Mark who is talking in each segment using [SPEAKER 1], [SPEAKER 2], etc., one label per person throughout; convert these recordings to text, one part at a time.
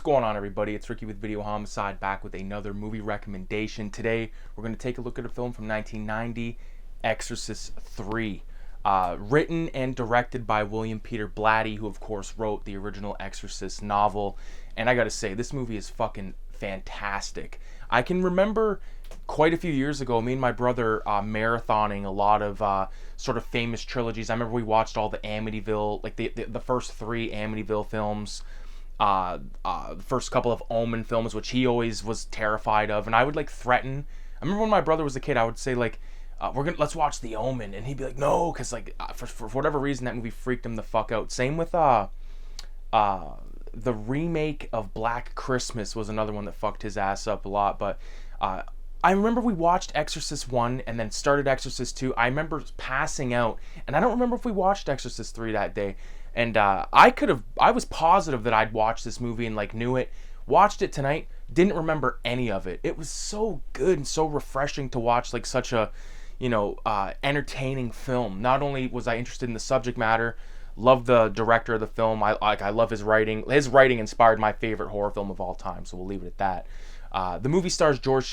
[SPEAKER 1] What's going on, everybody? It's Ricky with Videohomicide, back with another movie recommendation. Today, we're going to take a look at a film from 1990, Exorcist 3. Written and directed by William Peter Blatty, who of course wrote the original Exorcist novel. And I gotta say, this movie is fucking fantastic. I can remember quite a few years ago, me and my brother marathoning a lot of sort of famous trilogies. I remember we watched all the Amityville, like the first three Amityville films. The first couple of Omen films, which he always was terrified of, and I would like threaten. I remember when my brother was a kid, I would say like, let's watch The Omen, and he'd be like, no, because like for whatever reason that movie freaked him the fuck out. Same with the remake of Black Christmas was another one that fucked his ass up a lot. But I remember we watched Exorcist 1 and then started Exorcist 2. I remember passing out, and I don't remember if we watched Exorcist 3 that day. And I was positive that I'd watched this movie and like knew it. Watched it tonight, didn't remember any of it. It was so good and so refreshing to watch like such a, entertaining film. Not only was I interested in the subject matter, loved the director of the film. I love his writing. His writing inspired my favorite horror film of all time. So we'll leave it at that. The movie stars George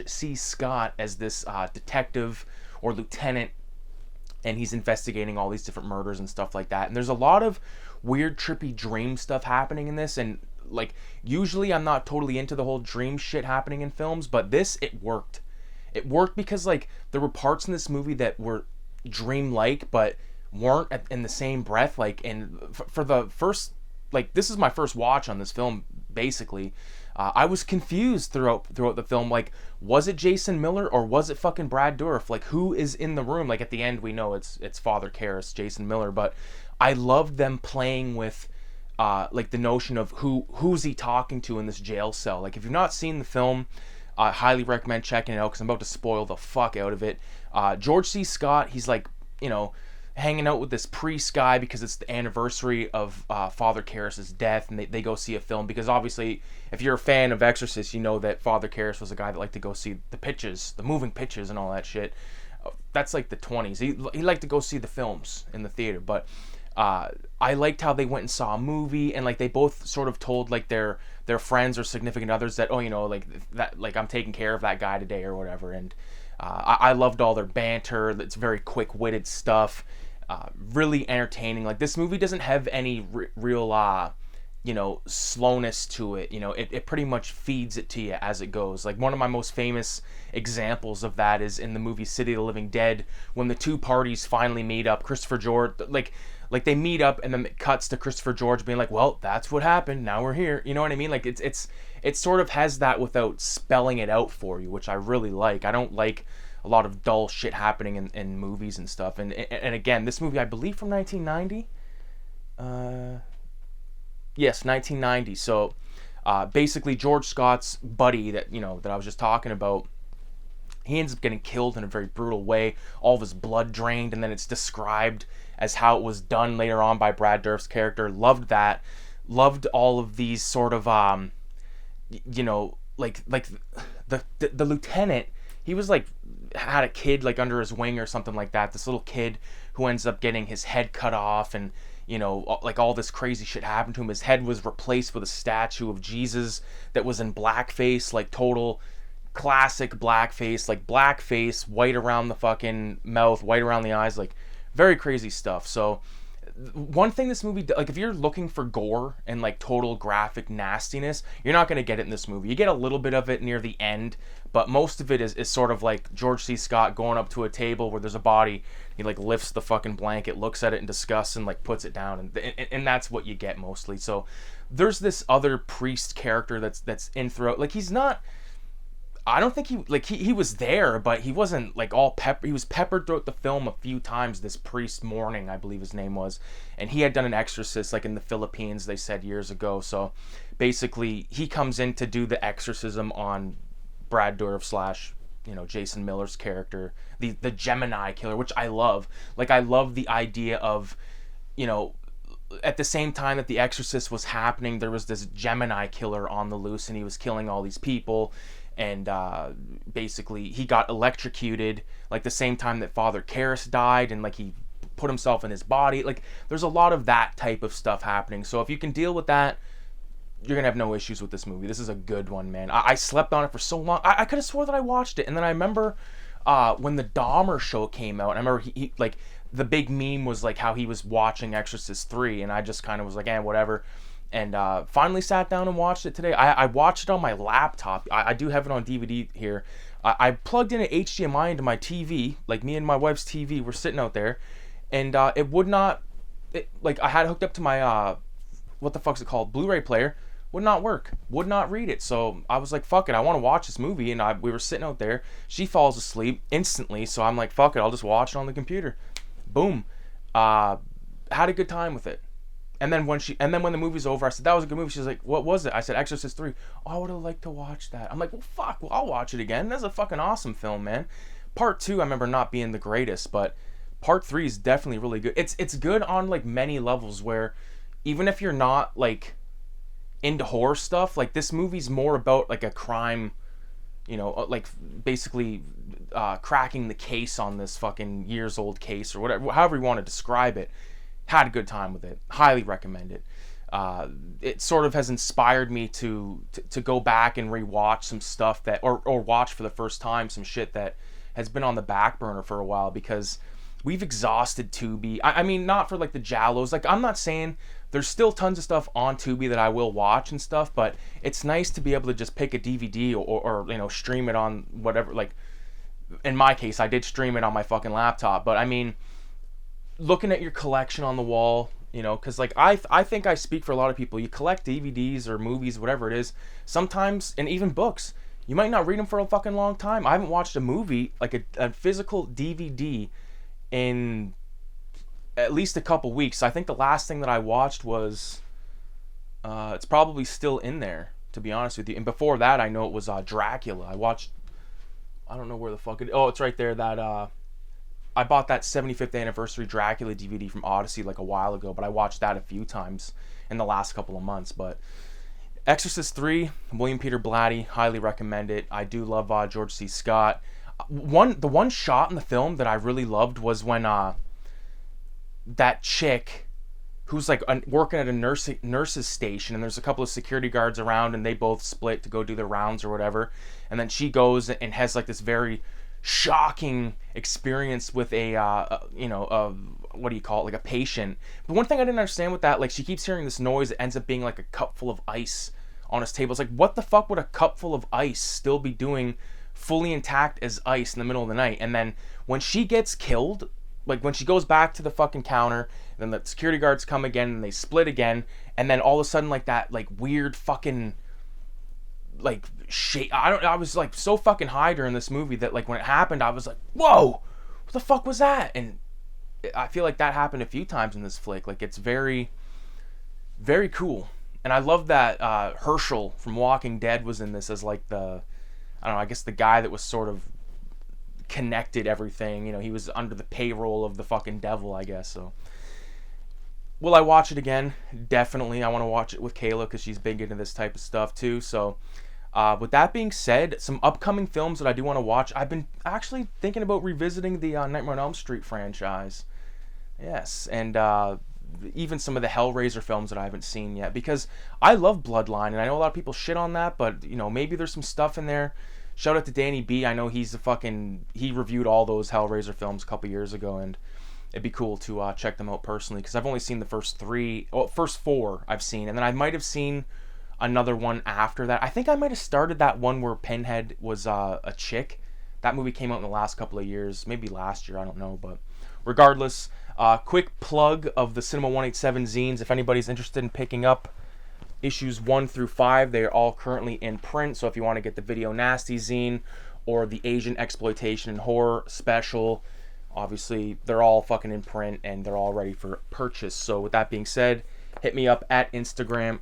[SPEAKER 1] C. Scott as this detective or lieutenant, and he's investigating all these different murders and stuff like that. And there's a lot of weird, trippy dream stuff happening in this. And like, usually I'm not totally into the whole dream shit happening in films, but this, it worked. It worked because like there were parts in this movie that were dream-like, but weren't in the same breath. Like, and for the first, like, this is my first watch on this film, basically. I was confused throughout the film. Like, was it Jason Miller or was it fucking Brad Dourif? Like, who is in the room? Like, at the end, we know it's Father Karras, Jason Miller. But I loved them playing with, like, the notion of who's he talking to in this jail cell. Like, if you've not seen the film, I highly recommend checking it out because I'm about to spoil the fuck out of it. George C. Scott, he's like, hanging out with this priest guy because it's the anniversary of Father Karras' death, and they go see a film because obviously if you're a fan of Exorcist, you know that Father Karras was a guy that liked to go see the pitches, the moving pitches and all that shit. That's like the 20s. He liked to go see the films in the theater, but I liked how they went and saw a movie, and like they both sort of told like their friends or significant others that, like that, like I'm taking care of that guy today or whatever. And I loved all their banter. It's very quick-witted stuff. Really entertaining. Like, this movie doesn't have any real slowness to it. It pretty much feeds it to you as it goes. Like, one of my most famous examples of that is in the movie City of the Living Dead, when the two parties finally meet up. Christopher George, like they meet up, and then it cuts to Christopher George being like, well, that's what happened, now we're here. You know what I mean? Like, it sort of has that without spelling it out for you, which I really like. I don't like a lot of dull shit happening in movies and stuff. And again, this movie, I believe from 1990. Yes, 1990. So basically George Scott's buddy that I was just talking about, he ends up getting killed in a very brutal way. All of his blood drained, and then it's described as how it was done later on by Brad Dourif's character. Loved that. Loved all of these sort of like the lieutenant. He was like had a kid like under his wing or something like that. This little kid who ends up getting his head cut off, and like all this crazy shit happened to him. His head was replaced with a statue of Jesus that was in blackface, like total classic blackface, like blackface, white around the fucking mouth, white around the eyes, like very crazy stuff. So one thing this movie, like if you're looking for gore and like total graphic nastiness, you're not going to get it in this movie. You get a little bit of it near the end, but most of it is sort of like George C. Scott going up to a table where there's a body. He like lifts the fucking blanket, looks at it in disgust, and like puts it down, and that's what you get mostly. So there's this other priest character that's in throughout. Like, he's not, I don't think he was there, but he wasn't like all pepper. He was peppered throughout the film a few times. This priest Mourning, I believe his name was, and he had done an Exorcist like in the Philippines, they said years ago. So basically, he comes in to do the exorcism on Brad Dourif / Jason Miller's character, the Gemini killer, which I love. Like, I love the idea of, at the same time that the Exorcist was happening, there was this Gemini killer on the loose, and he was killing all these people. And basically he got electrocuted like the same time that Father Karras died, and like he put himself in his body. Like, there's a lot of that type of stuff happening. So if you can deal with that, you're gonna have no issues with this movie. This is a good one, man. I slept on it for so long. I could have swore that I watched it, and then I remember when the Dahmer show came out. I remember he like the big meme was like how he was watching Exorcist 3, and I just kind of was like, whatever. And finally sat down and watched it today. I watched it on my laptop. I do have it on DVD here. I plugged in an HDMI into my TV, like me and my wife's TV were sitting out there, and it would not, like I had it hooked up to my, what the fuck's it called, Blu-ray player, would not work, would not read it. So I was like, fuck it, I want to watch this movie, and we were sitting out there. She falls asleep instantly, so I'm like, fuck it, I'll just watch it on the computer. Boom. Had a good time with it. And then when the movie's over, I said, that was a good movie. She's like, what was it? I said, Exorcist 3. Oh, I would have liked to watch that. I'm like, well, fuck, well, I'll watch it again. That's a fucking awesome film, man. Part 2, I remember not being the greatest, but Part 3 is definitely really good. It's good on, like, many levels, where even if you're not, like, into horror stuff, like, this movie's more about, like, a crime, you know, like, basically cracking the case on this fucking years-old case, or whatever, however you want to describe it. Had a good time with it. Highly recommend it. It sort of has inspired me to go back and rewatch some stuff that, or watch for the first time some shit that has been on the back burner for a while, because we've exhausted Tubi. I mean, not for like the giallos. Like, I'm not saying there's still tons of stuff on Tubi that I will watch and stuff, but it's nice to be able to just pick a DVD or you know, stream it on whatever. Like, in my case, I did stream it on my fucking laptop, but I mean, looking at your collection on the wall, you know, because like I think I speak for a lot of people. You collect DVDs or movies, whatever it is, sometimes, and even books, you might not read them for a fucking long time. I haven't watched a movie, like a physical DVD, in at least a couple weeks. I think the last thing that I watched was it's probably still in there, to be honest with you. And before that, I know it was Dracula. I watched, I don't know where the fuck it, oh, it's right there, that I bought that 75th anniversary Dracula DVD from Odyssey like a while ago, but I watched that a few times in the last couple of months. But Exorcist 3, William Peter Blatty, highly recommend it. I do love George C. Scott. The one shot in the film that I really loved was when that chick who's like working at a nurse's station, and there's a couple of security guards around, and they both split to go do their rounds or whatever, and then she goes and has like this very shocking experience with a what do you call it, like a patient. But one thing I didn't understand with that, like, she keeps hearing this noise that ends up being like a cup full of ice on his table. It's like, what the fuck would a cup full of ice still be doing fully intact as ice in the middle of the night? And then when she gets killed, like when she goes back to the fucking counter, then the security guards come again and they split again, and then all of a sudden, like, that like weird fucking like shit. I was like so fucking high during this movie that like when it happened, I was like, whoa, what the fuck was that? And I feel like that happened a few times in this flick. Like, it's very, very cool. And I love that Herschel from Walking Dead was in this as like the, I don't know, I guess the guy that was sort of connected everything. You know, he was under the payroll of the fucking devil, I guess. So will I watch it again? Definitely. I want to watch it with Kayla because she's big into this type of stuff too. So with that being said, some upcoming films that I do want to watch. I've been actually thinking about revisiting the Nightmare on Elm Street franchise. Yes, and even some of the Hellraiser films that I haven't seen yet, because I love Bloodline, and I know a lot of people shit on that, but you know, maybe there's some stuff in there. Shout out to Danny B. I know he reviewed all those Hellraiser films a couple years ago, and it'd be cool to check them out personally, because I've only seen the first four I've seen, and then I might have seen another one after that. I think I might have started that one where Pinhead was a chick. That movie came out in the last couple of years, maybe last year, I don't know, but regardless, quick plug of the Cinema 187 zines. If anybody's interested in picking up issues 1 through 5, they are all currently in print. So if you want to get the Video Nasties zine or the Asian Exploitation and Horror special, obviously they're all fucking in print and they're all ready for purchase. So with that being said, hit me up on Instagram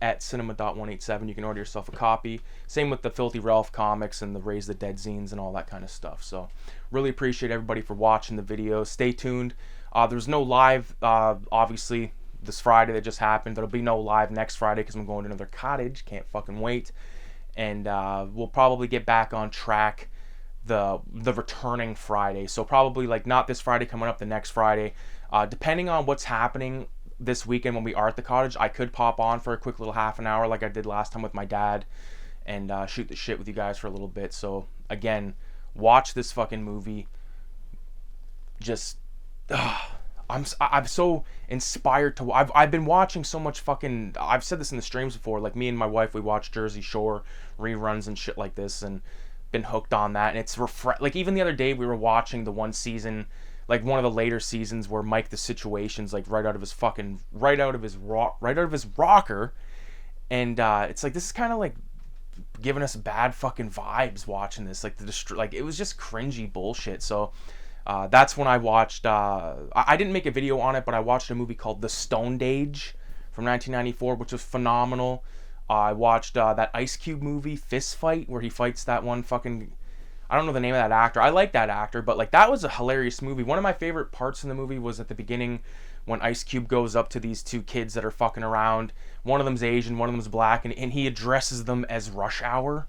[SPEAKER 1] at cinema.187. You can order yourself a copy. Same with the Filthy Ralph comics and the Raise the Dead zines and all that kind of stuff. So really appreciate everybody for watching the video. Stay tuned. There's no live, obviously, this Friday that just happened. There'll be no live next Friday because I'm going to another cottage. Can't fucking wait. And we'll probably get back on track the returning Friday. So probably like not this Friday coming up, the next Friday. Depending on what's happening this weekend when we are at the cottage, I could pop on for a quick little half an hour like I did last time with my dad, and shoot the shit with you guys for a little bit. So again, watch this fucking movie. Just I'm so inspired to. I've been watching so much fucking. I've said this in the streams before. Like, me and my wife, we watch Jersey Shore reruns and shit like this, and been hooked on that. And it's like, even the other day we were watching the one season, like one of the later seasons where Mike the Situation's like right out of his rocker, and it's like, this is kind of like giving us bad fucking vibes watching this. Like like it was just cringy bullshit. So. That's when I watched, I didn't make a video on it, but I watched a movie called The Stoned Age from 1994, which was phenomenal. I watched that Ice Cube movie, Fist Fight, where he fights that one fucking, I don't know the name of that actor. I like that actor, but like, that was a hilarious movie. One of my favorite parts in the movie was at the beginning when Ice Cube goes up to these two kids that are fucking around. One of them's Asian, one of them's black, and he addresses them as Rush Hour.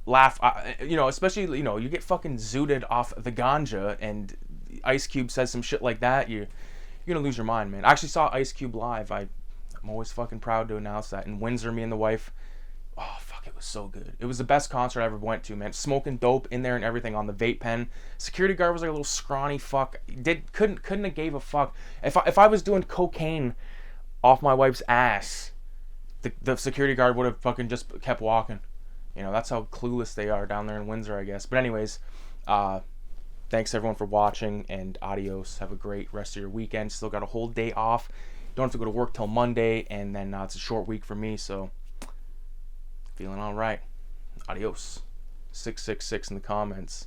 [SPEAKER 1] Laugh, especially, you get fucking zooted off the ganja, and Ice Cube says some shit like that, you're gonna lose your mind, man. I actually saw Ice Cube live. I'm always fucking proud to announce that. In Windsor, me and the wife, oh fuck, it was so good. It was the best concert I ever went to, man. Smoking dope in there and everything on the vape pen. Security guard was like a little scrawny fuck. Couldn't have gave a fuck. If I was doing cocaine off my wife's ass, the security guard would have fucking just kept walking. That's how clueless they are down there in Windsor, I guess. But anyways, thanks everyone for watching, and adios. Have a great rest of your weekend. Still got a whole day off. Don't have to go to work till Monday, and then it's a short week for me, so feeling all right. Adios. 666 in the comments.